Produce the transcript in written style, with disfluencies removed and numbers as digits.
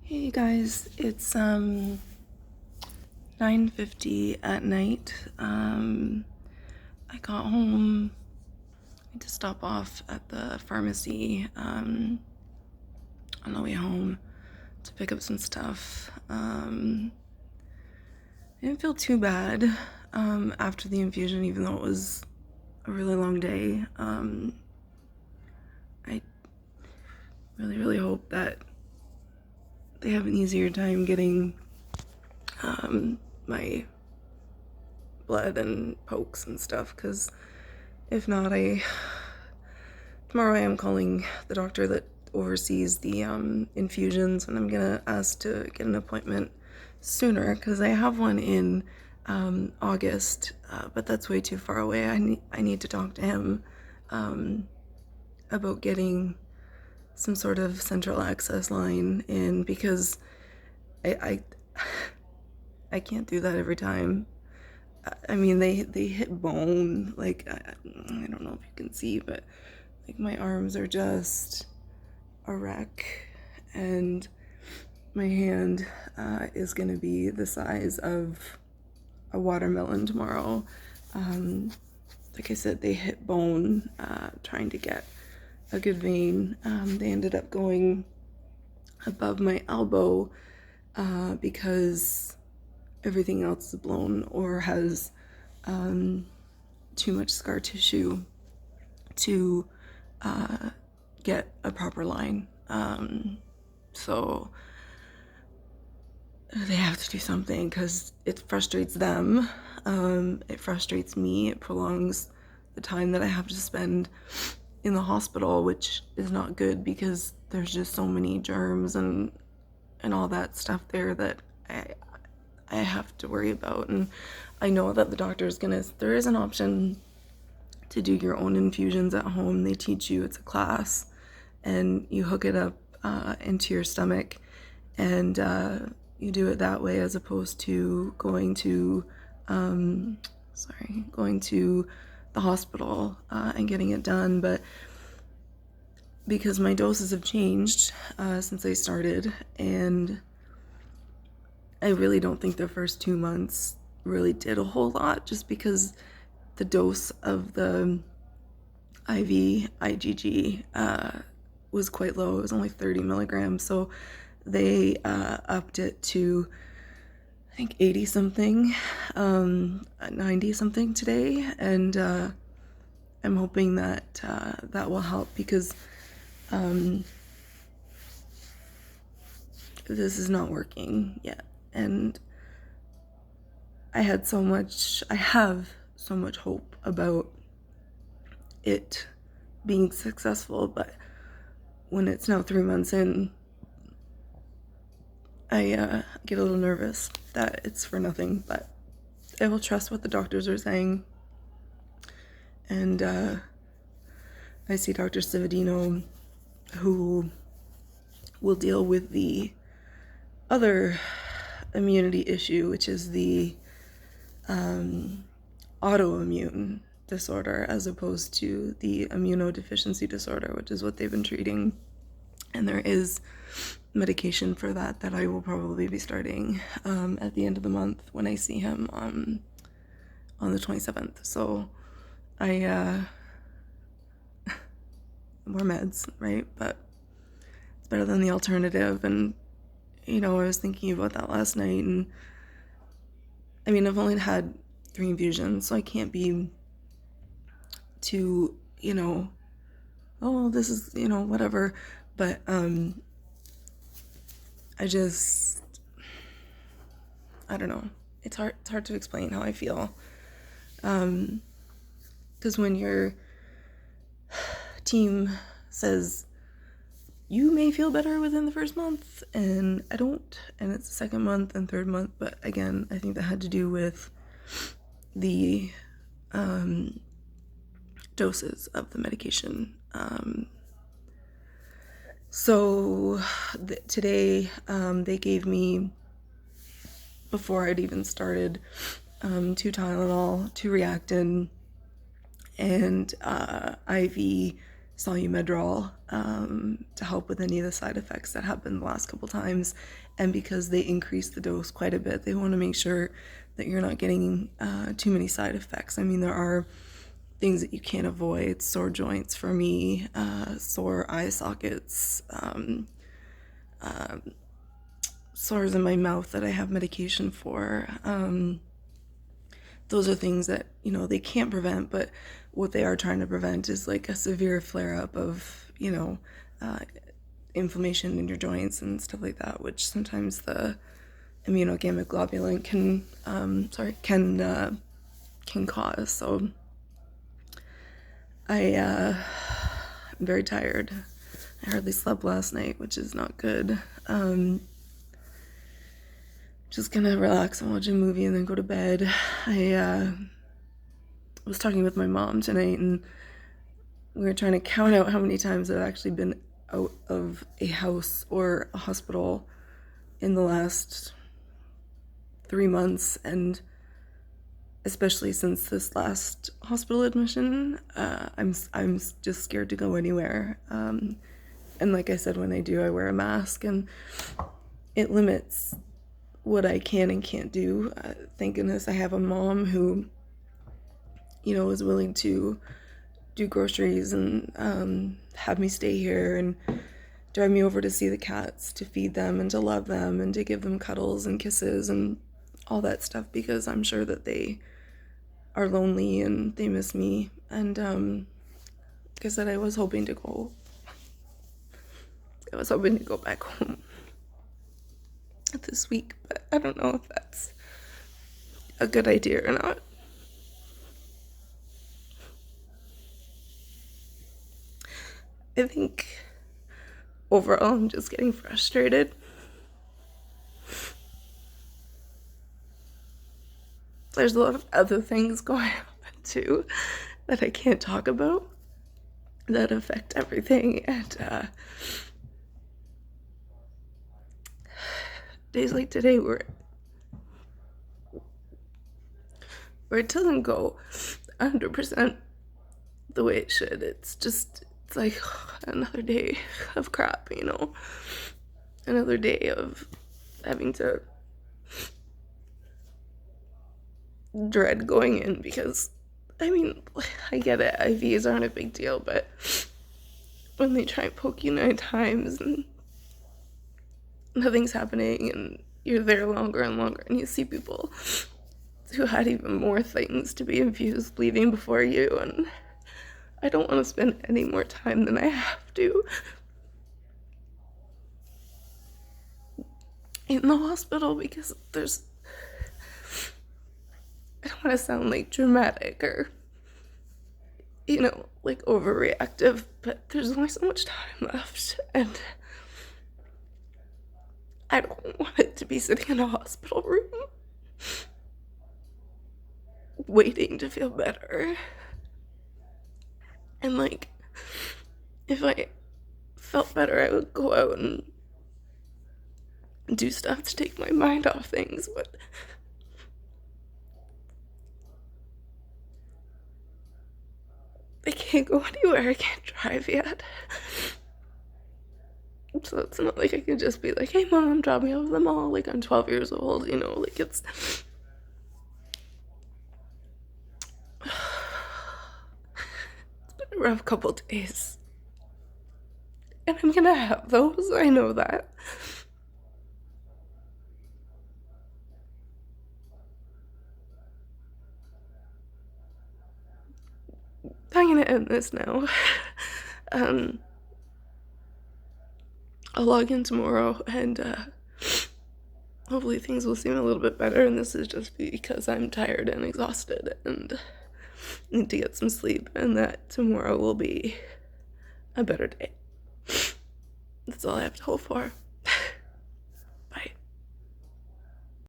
Hey guys, it's 9:50 at night. I got home. I had to stop off at the pharmacy on the way home to pick up some stuff. I didn't feel too bad after the infusion, even though it was a really long day. I really hope that they have an easier time getting my blood and pokes and stuff, because if not, tomorrow I am calling the doctor that oversees the infusions, and I'm gonna ask to get an appointment sooner because I have one in August, but that's way too far away. I need to talk to him about getting some sort of central access line in, because I I can't do that every time. I mean, they hit bone. Like, I don't know if you can see, but like my arms are just a wreck, and my hand is gonna be the size of a watermelon tomorrow. Like I said, they hit bone trying to get a good vein. They ended up going above my elbow because everything else is blown or has too much scar tissue to get a proper line. So they have to do something because it frustrates them. It frustrates me. It prolongs the time that I have to spend in the hospital, which is not good because there's just so many germs and all that stuff there that I have to worry about. And I know that the doctor is there is an option to do your own infusions at home. They teach you, it's a class, and you hook it up into your stomach, and you do it that way as opposed to going to the hospital and getting it done. But because my doses have changed since I started, and I really don't think the first 2 months really did a whole lot, just because the dose of the IV IgG was quite low. It was only 30 milligrams, so they upped it to, I think, 80 something, 90 something today, and I'm hoping that that will help, because this is not working yet. And I have so much hope about it being successful, but when it's now 3 months in, I get a little nervous that it's for nothing. But I will trust what the doctors are saying, and I see Dr. Cividino, who will deal with the other immunity issue, which is the autoimmune disorder, as opposed to the immunodeficiency disorder, which is what they've been treating. And there is medication for that I will probably be starting at the end of the month when I see him on the 27th. So more meds, right? But it's better than the alternative. And I was thinking about that last night, and I mean, I've only had 3 infusions, so I can't be too, oh, this is, whatever. But I don't know. It's hard to explain how I feel. Because when your team says you may feel better within the first month, and I don't, and it's the second month and third month. But again, I think that had to do with the doses of the medication. So today they gave me, before I'd even started, 2 Tylenol, 2 Reactin, and IV Solumedrol to help with any of the side effects that happened the last couple times. And because they increased the dose quite a bit, they want to make sure that you're not getting too many side effects. I mean, there are things that you can't avoid: sore joints for me, sore eye sockets, sores in my mouth that I have medication for. Those are things that, you know, they can't prevent, but what they are trying to prevent is like a severe flare-up of, you know, inflammation in your joints and stuff like that, which sometimes the immunogamma-globulin can cause. So I'm very tired. I hardly slept last night, which is not good. Just gonna relax and watch a movie and then go to bed. I was talking with my mom tonight, and we were trying to count out how many times I've actually been out of a house or a hospital in the last 3 months, and especially since this last hospital admission, I'm just scared to go anywhere. And like I said, when I do, I wear a mask, and it limits what I can and can't do. Thank goodness I have a mom who, you know, is willing to do groceries and have me stay here and drive me over to see the cats, to feed them and to love them and to give them cuddles and kisses and all that stuff, because I'm sure that they are lonely and they miss me. And like I said, I was hoping to go back home this week, but I don't know if that's a good idea or not. I think overall I'm just getting frustrated. There's a lot of other things going on too that I can't talk about that affect everything, and days like today where it doesn't go 100% the way it should. It's like another day of crap, you know, another day of having to dread going in, because I mean, I get it, IVs aren't a big deal, but when they try and poke you 9 times and nothing's happening and you're there longer and longer, and you see people who had even more things to be infused leaving before you, and I don't want to spend any more time than I have to in the hospital, because I don't want to sound like dramatic or, you know, like overreactive, but there's only so much time left, and I don't want it to be sitting in a hospital room waiting to feel better. And like, if I felt better, I would go out and do stuff to take my mind off things, but I can't go anywhere. I can't drive yet. So it's not like I can just be like, hey mom, drop me off at the mall, like I'm 12 years old, you know, like it's been a rough couple days. And I'm gonna have those, I know that. I'm gonna end this now. I'll log in tomorrow, and hopefully things will seem a little bit better, and this is just because I'm tired and exhausted and need to get some sleep, and that tomorrow will be a better day. That's all I have to hope for.